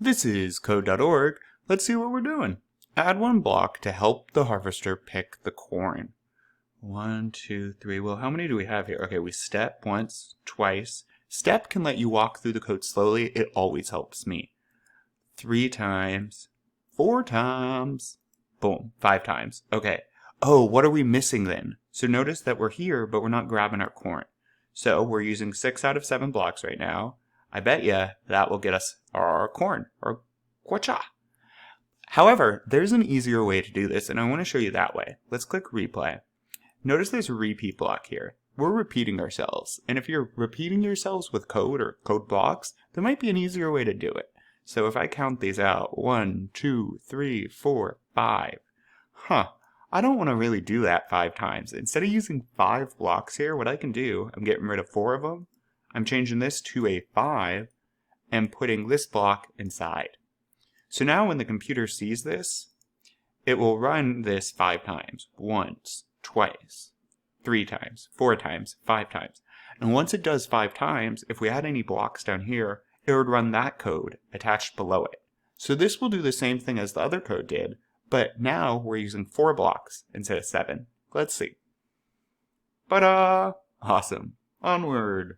This is code.org. Let's see what we're doing. Add one block to help the harvester pick the corn. 1, 2, 3. Well, how many do we have here? Okay, we step once, twice. Step can let you walk through the code slowly. It always helps me. 3 times, 4 times, boom, 5 times. Okay. Oh, what are we missing then? So notice that we're here, but we're not grabbing our corn. So we're using 6 out of 7 blocks right now. I bet you that will get us our corn, or kwacha. However, there's an easier way to do this, and I want to show you that way. Let's click replay. Notice there's a repeat block here. We're repeating ourselves, and if you're repeating yourselves with code or code blocks, there might be an easier way to do it. So if I count these out, 1, 2, 3, 4, 5. I don't want to really do that 5 times. Instead of using 5 blocks here, what I can do, I'm getting rid of 4 of them. I'm changing this to a 5 and putting this block inside. So now when the computer sees this, it will run this 5 times. Once, twice, 3 times, 4 times, 5 times. And once it does 5 times, if we had any blocks down here, it would run that code attached below it. So this will do the same thing as the other code did, but now we're using 4 blocks instead of 7. Let's see. Ta-da! Awesome. Onward.